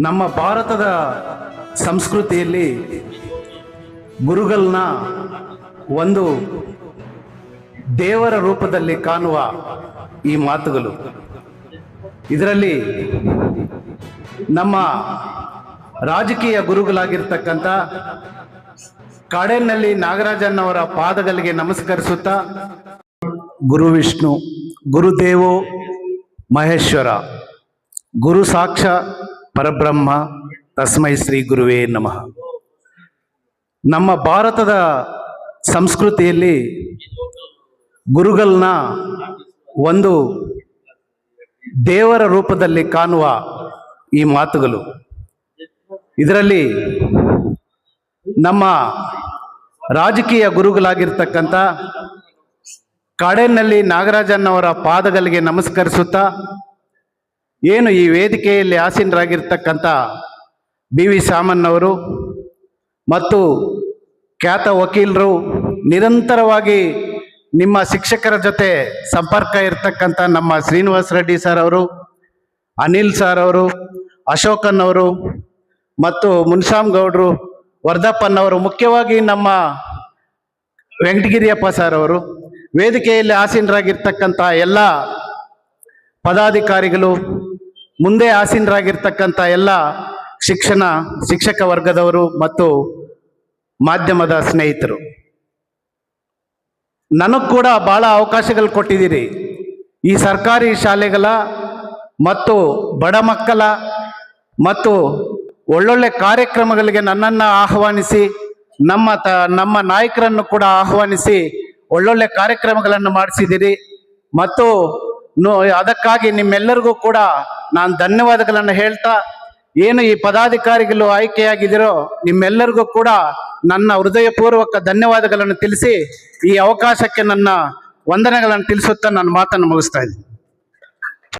ನಮ್ಮ ಭಾರತದ ಸಂಸ್ಕೃತಿಯಲ್ಲಿ ಗುರುಗಳನ್ನ ಒಂದು ದೇವರ ರೂಪದಲ್ಲಿ ಕಾಣುವ ಈ ಮಾತುಗಳು. ಇದರಲ್ಲಿ ನಮ್ಮ ರಾಜಕೀಯ ಗುರುಗಳಾಗಿರ್ತಕ್ಕಂಥ ಕಾಡೇನಹಳ್ಳಿ ನಾಗರಾಜನ್ನವರ ಪಾದಗಳಿಗೆ ನಮಸ್ಕರಿಸುತ್ತಾ, ಗುರು ವಿಷ್ಣು, ಗುರುದೇವೋ ಮಹೇಶ್ವರ, ಗುರು ಸಾಕ್ಷ ಪರಬ್ರಹ್ಮ, ತಸ್ಮೈ ಶ್ರೀ ಗುರುವೇ ನಮಃ. ನಮ್ಮ ಭಾರತದ ಸಂಸ್ಕೃತಿಯಲ್ಲಿ ಗುರುಗಳನ್ನ ಒಂದು ದೇವರ ರೂಪದಲ್ಲಿ ಕಾಣುವ ಈ ಮಾತುಗಳು. ಇದರಲ್ಲಿ ನಮ್ಮ ರಾಜಕೀಯ ಗುರುಗಳಾಗಿರ್ತಕ್ಕಂಥ ಕಾಡೇನಹಳ್ಳಿ ನಾಗರಾಜನ್ನವರ ಪಾದಗಳಿಗೆ ನಮಸ್ಕರಿಸುತ್ತಾ, ಏನು ಈ ವೇದಿಕೆಯಲ್ಲಿ ಆಸೀನರಾಗಿರ್ತಕ್ಕಂಥ BV ಸಾಮಣ್ಣವರು ಮತ್ತು ಖ್ಯಾತ ವಕೀಲರು, ನಿರಂತರವಾಗಿ ನಿಮ್ಮ ಶಿಕ್ಷಕರ ಜೊತೆ ಸಂಪರ್ಕ ಇರತಕ್ಕಂಥ ನಮ್ಮ ಶ್ರೀನಿವಾಸ ರೆಡ್ಡಿ ಸರ್ ಅವರು, ಅನಿಲ್ ಸರ್ ಅವರು, ಅಶೋಕನ್ನವರು ಮತ್ತು ಮುನ್ಸಾಮ್ ಗೌಡ್ರು, ವರ್ಧಪ್ಪನವರು, ಮುಖ್ಯವಾಗಿ ನಮ್ಮ ವೆಂಕಟಗಿರಿಯಪ್ಪ ಸರ್ ಅವರು, ವೇದಿಕೆಯಲ್ಲಿ ಆಸೀನರಾಗಿರ್ತಕ್ಕಂಥ ಎಲ್ಲ ಪದಾಧಿಕಾರಿಗಳು, ಮುಂದೆ ಆಸೀನರಾಗಿರ್ತಕ್ಕಂಥ ಎಲ್ಲ ಶಿಕ್ಷಕ ವರ್ಗದವರು ಮತ್ತು ಮಾಧ್ಯಮದ ಸ್ನೇಹಿತರು, ನನಗೆ ಕೂಡ ಭಾಳ ಅವಕಾಶಗಳು ಕೊಟ್ಟಿದ್ದೀರಿ. ಈ ಸರ್ಕಾರಿ ಶಾಲೆಗಳ ಮತ್ತು ಬಡ ಮಕ್ಕಳ ಮತ್ತು ಒಳ್ಳೊಳ್ಳೆ ಕಾರ್ಯಕ್ರಮಗಳಿಗೆ ನನ್ನನ್ನು ಆಹ್ವಾನಿಸಿ, ನಮ್ಮ ನಾಯಕರನ್ನು ಕೂಡ ಆಹ್ವಾನಿಸಿ ಒಳ್ಳೊಳ್ಳೆ ಕಾರ್ಯಕ್ರಮಗಳನ್ನು ಮಾಡಿಸಿದ್ದೀರಿ. ಮತ್ತು ಅದಕ್ಕಾಗಿ ನಿಮ್ಮೆಲ್ಲರಿಗೂ ಕೂಡ ನಾನು ಧನ್ಯವಾದಗಳನ್ನು ಹೇಳ್ತಾ, ಏನು ಈ ಪದಾಧಿಕಾರಿಗಳು ಆಯ್ಕೆಯಾಗಿದ್ದೀರೋ ನಿಮ್ಮೆಲ್ಲರಿಗೂ ಕೂಡ ನನ್ನ ಹೃದಯಪೂರ್ವಕ ಧನ್ಯವಾದಗಳನ್ನು ತಿಳಿಸಿ, ಈ ಅವಕಾಶಕ್ಕೆ ನನ್ನ ವಂದನೆಗಳನ್ನು ತಿಳಿಸುತ್ತಾ ನನ್ನ ಮಾತನ್ನು ಮುಗಿಸ್ತಾ ಇದ್ದೀನಿ.